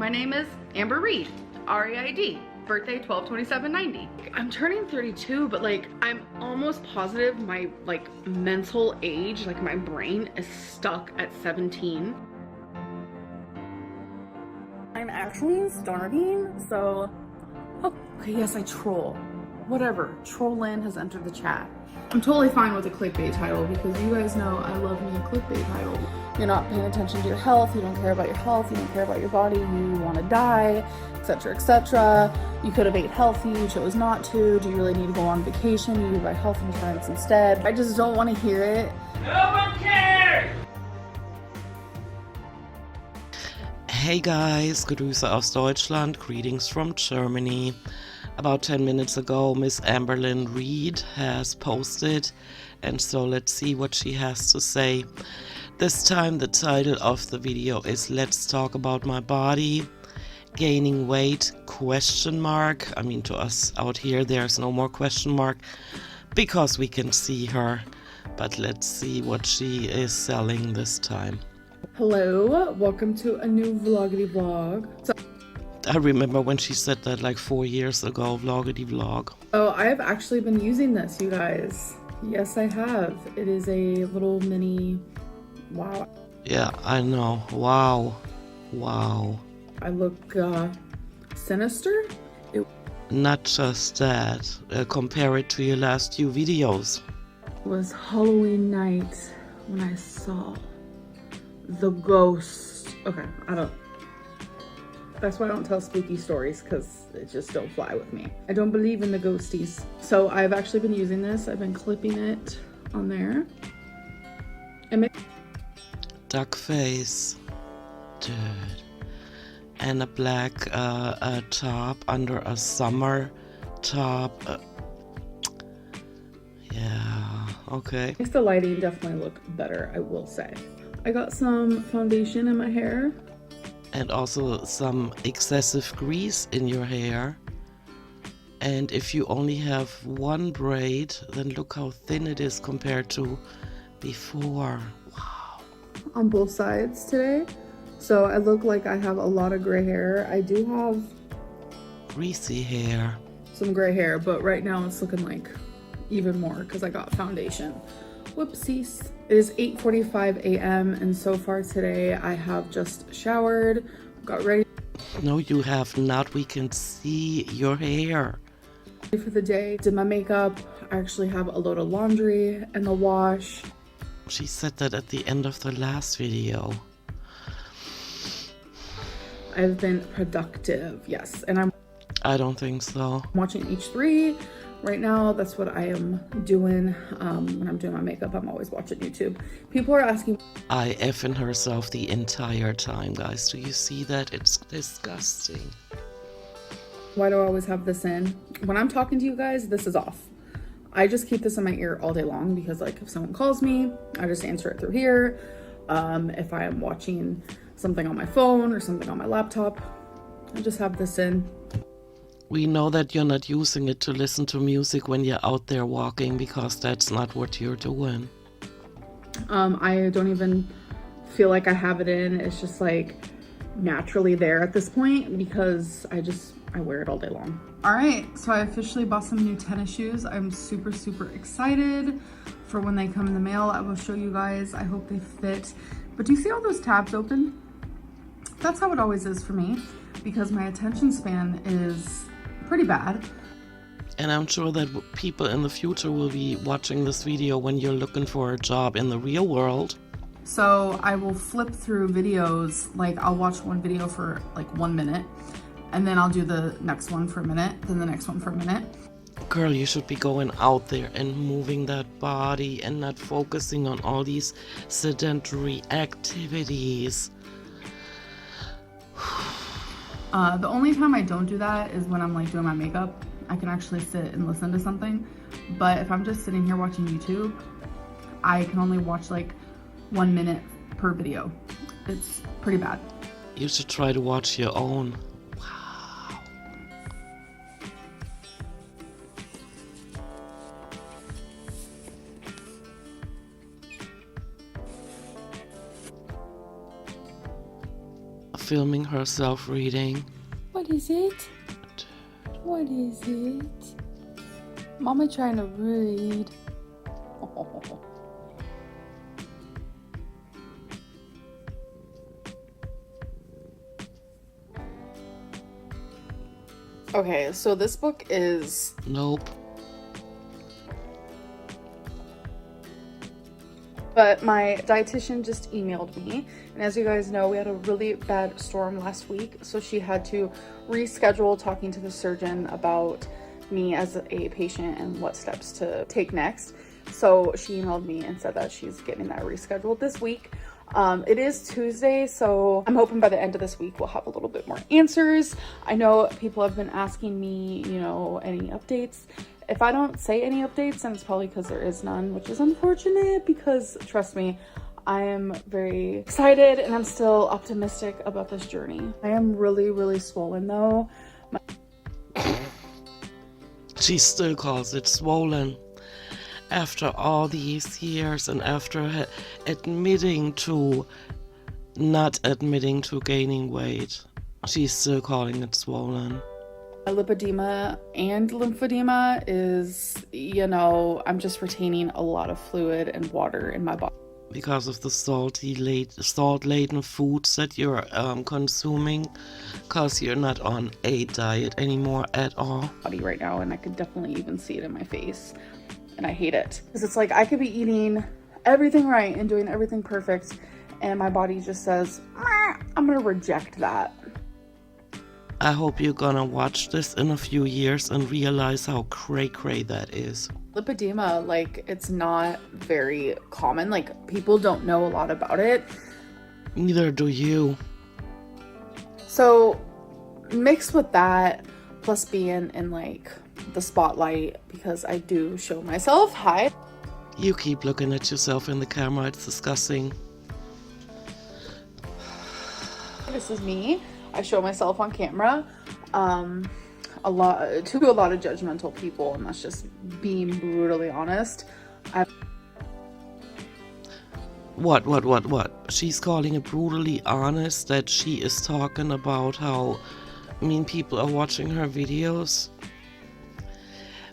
My name is Amber Reed, R-E-I-D, birthday 12/27/90. I'm turning 32, but like I'm almost positive my like mental age, like my brain is stuck at 17. I'm actually starving, so okay, yes, I troll. Whatever, Trollin has entered the chat. I'm totally fine with a clickbait title because you guys know I love me a clickbait title. You're not paying attention to your health, you don't care about your health, you don't care about your body, you want to die, etc., etc. You could have ate healthy, you chose not to. Do you really need to go on vacation? You buy health insurance instead. I just don't want to hear it. No one cares! Hey guys, Grüße aus Deutschland, greetings from Germany. About 10 minutes ago, Miss Amberlynn Reed has posted, and so let's see what she has to say. This time the title of the video is Let's Talk About My Body, Gaining Weight, question mark. I mean, to us out here there's no more question mark because we can see her, but let's see what she is selling this time. Hello, welcome to a new vloggity vlog. I remember when she said that like 4 years ago, vloggity vlog. Oh, I have actually been using this, you guys. Yes, I have. It is a little mini, wow. Yeah, I know. Wow. Wow. I look sinister. Not just that. Compare it to your last few videos. It was Halloween night when I saw the ghost. Okay, that's why I don't tell spooky stories, because it just don't fly with me. I don't believe in the ghosties. So I've actually been using this. I've been clipping it on there. Duck face. Dude. And a black top under a summer top. Yeah, okay. Makes the lighting definitely look better, I will say. I got some foundation in my hair. And also some excessive grease in your hair. And if you only have one braid, then look how thin it is compared to before. Wow. On both sides today. So I look like I have a lot of gray hair. I do have Greasy hair. some gray hair, but right now it's looking like even more because I got foundation. Whoopsies. It is 8:45 a.m. and so far today I have just showered, got ready No, you have not. We can see your hair. for the day, did my makeup. I actually have a load of laundry in the wash. She said that at the end of the last video. I've been productive, yes, and I'm I don't think so. watching H3 right now. That's what I am doing when I'm doing my makeup. I'm always watching YouTube. People are asking I effing herself the entire time, guys. Do you see that? It's disgusting. why do I always have this in. When I'm talking to you guys, this is off. I just keep this in my ear all day long because like if someone calls me, I just answer it through here. If I am watching something on my phone or something on my laptop, I just have this in. We know that you're not using it to listen to music when you're out there walking because that's not what you're doing. I don't even feel like I have it in. It's just like naturally there at this point because I wear it all day long. All right, so I officially bought some new tennis shoes. I'm super, super excited for when they come in the mail. I will show you guys. I hope they fit. But do you see all those tabs open? That's how it always is for me because my attention span is pretty bad. And I'm sure that people in the future will be watching this video when you're looking for a job in the real world. So I will flip through videos, like I'll watch one video for like 1 minute and then I'll do the next one for a minute, then the next one for a minute. Girl, you should be going out there and moving that body and not focusing on all these sedentary activities. The only time I don't do that is when I'm like doing my makeup. I can actually sit and listen to something. But if I'm just sitting here watching YouTube, I can only watch like 1 minute per video. It's pretty bad. You should try to watch your own. Wow. filming herself reading. What is it? What is it? Mama trying to read. Okay, so this book is... Nope. But my dietitian just emailed me, and as you guys know, we had a really bad storm last week, so she had to reschedule talking to the surgeon about me as a patient and what steps to take next. So she emailed me and said that she's getting that rescheduled this week. It is Tuesday, so I'm hoping by the end of this week we'll have a little bit more answers. I know people have been asking me, you know, any updates. If I don't say any updates, then it's probably because there is none, which is unfortunate because, trust me, I am very excited and I'm still optimistic about this journey. I am really, really swollen though. She still calls it swollen. After all these years and after not admitting to gaining weight, she's still calling it swollen. My lipedema and lymphedema is, you know, I'm just retaining a lot of fluid and water in my body. Because of the salt-laden foods that you're consuming, because you're not on a diet anymore at all. Right now, and I could definitely even see it in my face, and I hate it. Because it's like I could be eating everything right and doing everything perfect, and my body just says, I'm gonna reject that. I hope you're gonna watch this in a few years and realize how cray-cray that is. Lipedema, like, it's not very common. Like, people don't know a lot about it. Neither do you. So, mixed with that, plus being in, like, the spotlight, because I do show myself. Hi. You keep looking at yourself in the camera. It's disgusting. This is me. I show myself on camera a lot of judgmental people, and that's just being brutally honest. What? She's calling it brutally honest that she is talking about how mean people are watching her videos.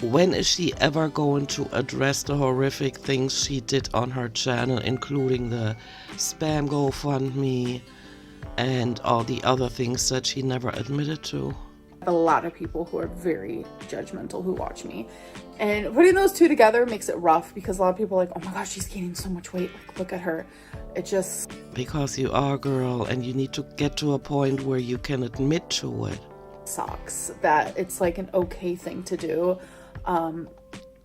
When is she ever going to address the horrific things she did on her channel, including the spam GoFundMe and all the other things that she never admitted to? A lot of people who are very judgmental who watch me, and putting those two together makes it rough because a lot of people are like, oh my gosh, she's gaining so much weight, like, look at her. It just... Because you are a girl and you need to get to a point where you can admit to it. Sucks that it's like an okay thing to do.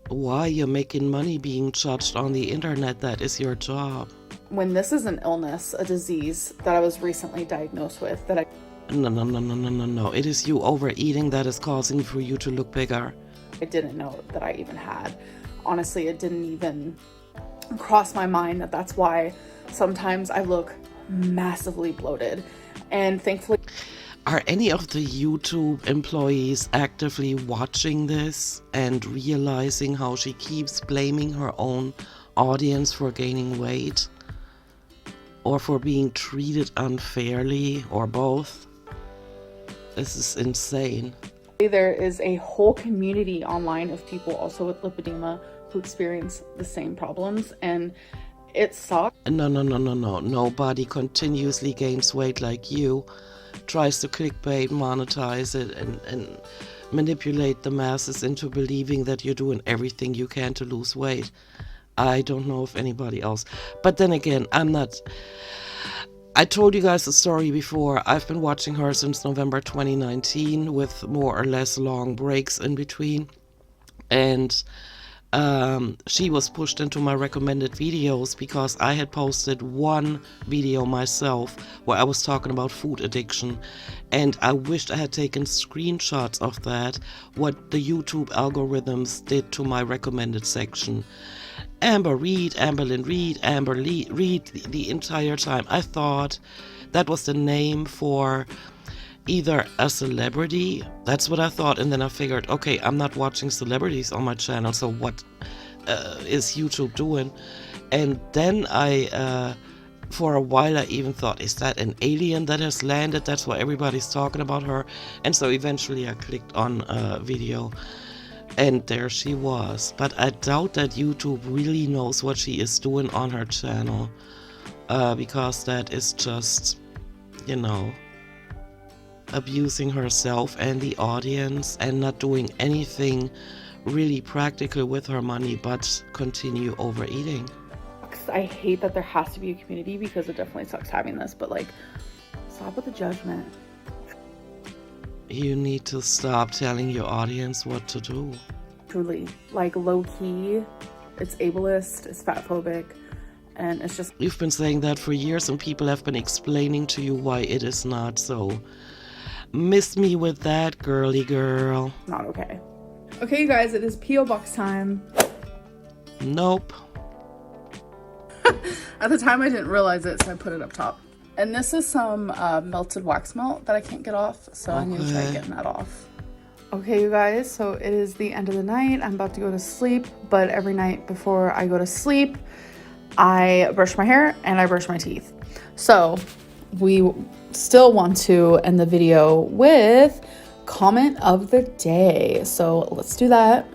Why? You're making money being judged on the internet. That is your job. When this is an illness, a disease that I was recently diagnosed with, that I... No. It is you overeating that is causing for you to look bigger. I didn't know that I even had. Honestly, it didn't even cross my mind that that's why sometimes I look massively bloated. And thankfully... Are any of the YouTube employees actively watching this and realizing how she keeps blaming her own audience for gaining weight? Or for being treated unfairly, or both? This is insane. There is a whole community online of people also with lipedema who experience the same problems, and it sucks. No. Nobody continuously gains weight like you. Tries to clickbait, monetize it, and manipulate the masses into believing that you're doing everything you can to lose weight. I don't know if anybody else. But then again, I told you guys the story before. I've been watching her since November 2019 with more or less long breaks in between. And she was pushed into my recommended videos because I had posted one video myself where I was talking about food addiction, and I wished I had taken screenshots of that, what the YouTube algorithms did to my recommended section. Amberlyn Reed the entire time. I thought that was the name for either a celebrity, that's what I thought, and then I figured, okay, I'm not watching celebrities on my channel, so what is YouTube doing? And then I For a while I even thought, is that an alien that has landed? That's why everybody's talking about her. And so eventually I clicked on a video and there she was. But I doubt that YouTube really knows what she is doing on her channel, because that is just, you know, abusing herself and the audience and not doing anything really practical with her money but continue overeating. I hate that there has to be a community because it definitely sucks having this, but like, stop with the judgment. You need to stop telling your audience what to do. Truly, like, low key, it's ableist, it's fatphobic, and it's just... You've been saying that for years and people have been explaining to you why it is not, so miss me with that, girly girl. Not okay. Okay, you guys, it is P.O. Box time. Nope. At the time I didn't realize it, so I put it up top. And this is some melted wax melt that I can't get off, so I need to try getting that off. Okay, you guys, so it is the end of the night. I'm about to go to sleep, but every night before I go to sleep, I brush my hair and I brush my teeth. So we still want to end the video with comment of the day. So let's do that.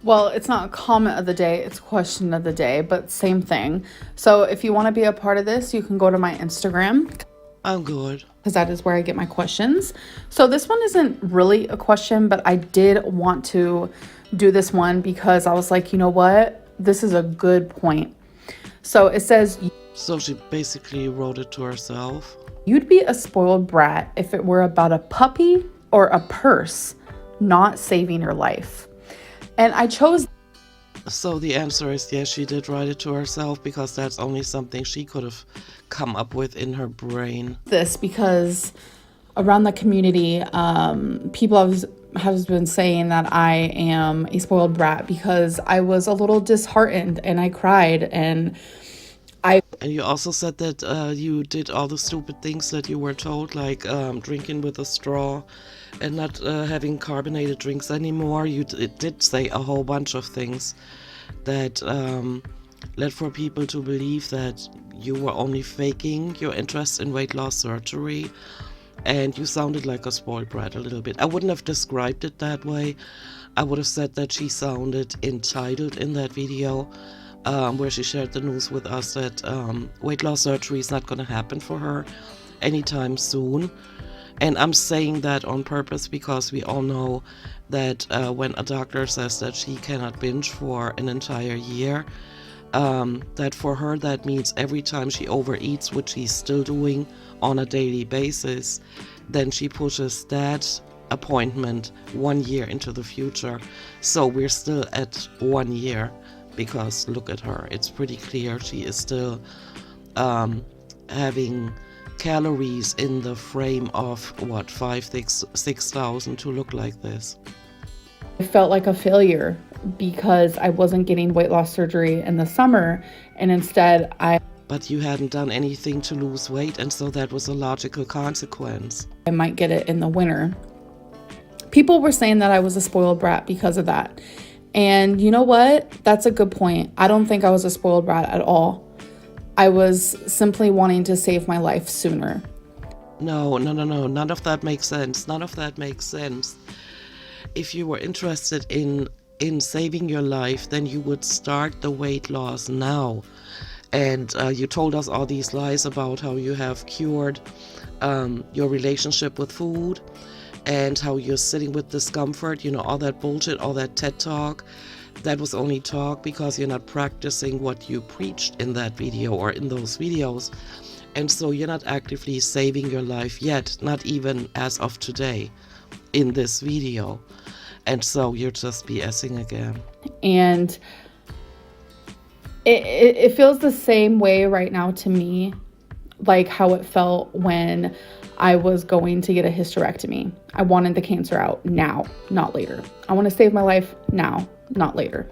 Well, it's not a comment of the day, it's a question of the day, but same thing. So if you want to be a part of this, you can go to my Instagram. I'm good. Because that is where I get my questions. So this one isn't really a question, but I did want to do this one because I was like, you know what? This is a good point. So it says... So she basically wrote it to herself. You'd be a spoiled brat if it were about a puppy or a purse not saving your life. And I chose... So the answer is yes, she did write it to herself because that's only something she could have come up with in her brain. This because around the community, people have been saying that I am a spoiled brat because I was a little disheartened and I cried and And you also said that you did all the stupid things that you were told, like drinking with a straw and not having carbonated drinks anymore. You did say a whole bunch of things that led for people to believe that you were only faking your interest in weight loss surgery. And you sounded like a spoiled brat a little bit. I wouldn't have described it that way. I would have said that she sounded entitled in that video. Where she shared the news with us that weight loss surgery is not going to happen for her anytime soon. And I'm saying that on purpose because we all know that when a doctor says that she cannot binge for an entire year, that for her that means every time she overeats, which she's still doing on a daily basis, then she pushes that appointment 1 year into the future. So we're still at 1 year. Because look at her, it's pretty clear she is still having calories in the frame of what, 6,000 to look like this. I felt like a failure because I wasn't getting weight loss surgery in the summer and instead But you hadn't done anything to lose weight, and so that was a logical consequence. I might get it in the winter. People were saying that I was a spoiled brat because of that. And you know what? That's a good point. I don't think I was a spoiled brat at all. I was simply wanting to save my life sooner. No. None of that makes sense. None of that makes sense. If you were interested in saving your life, then you would start the weight loss now. And you told us all these lies about how you have cured your relationship with food. And how you're sitting with discomfort, you know, all that bullshit, all that TED talk, that was only talk because you're not practicing what you preached in that video or in those videos. And so you're not actively saving your life yet, not even as of today in this video. And so you're just BSing again. And it feels the same way right now to me, like how it felt when I was going to get a hysterectomy. I wanted the cancer out now, not later. I want to save my life now, not later.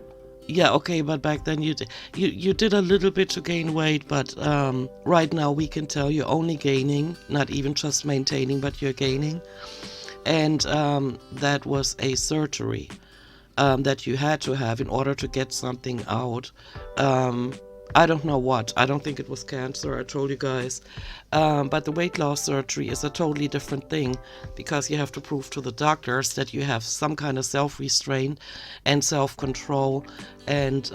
Yeah, okay, but back then you did a little bit to gain weight, but right now we can tell you're only gaining, not even just maintaining, but you're gaining. And that was a surgery that you had to have in order to get something out. I don't know what. I don't think it was cancer, I told you guys. But the weight loss surgery is a totally different thing, because you have to prove to the doctors that you have some kind of self-restraint and self-control, and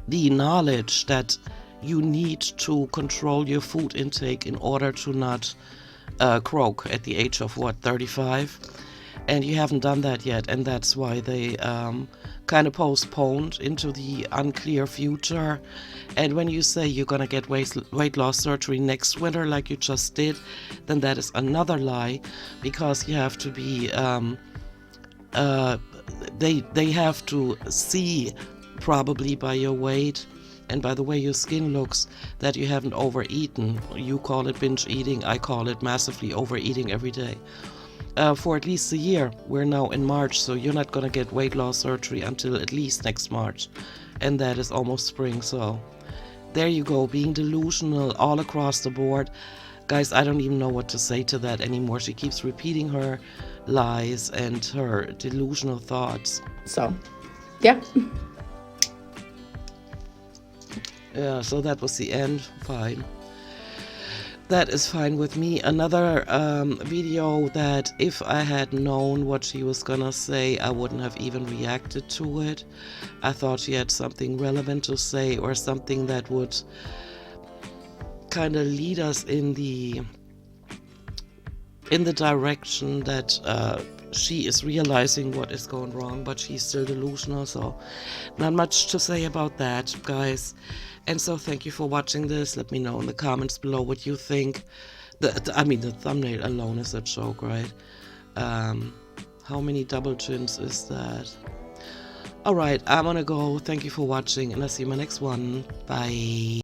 the knowledge that you need to control your food intake in order to not croak at the age of, what, 35? And you haven't done that yet, and that's why they kind of postponed into the unclear future. And when you say you're gonna get weight loss surgery next winter like you just did, then that is another lie, because you have to be they have to see, probably by your weight and by the way your skin looks, that you haven't overeaten. You call it binge eating, I call it massively overeating every day. For at least a year. We're now in March, so you're not gonna get weight loss surgery until at least next March, and that is almost spring. So there you go, being delusional all across the board. Guys, I don't even know what to say to that anymore. She keeps repeating her lies and her delusional thoughts. So, yeah. Yeah, so that was the end. Fine. That is fine with me. Another video that if I had known what she was gonna say, I wouldn't have even reacted to it. I thought she had something relevant to say, or something that would kind of lead us in the direction that she is realizing what is going wrong, but she's still delusional. So not much to say about that, guys. And so thank you for watching this. Let me know in the comments below what you think. The thumbnail alone is a joke, right? How many double chins is that? Alright, I'm gonna go. Thank you for watching, and I'll see you in my next one. Bye.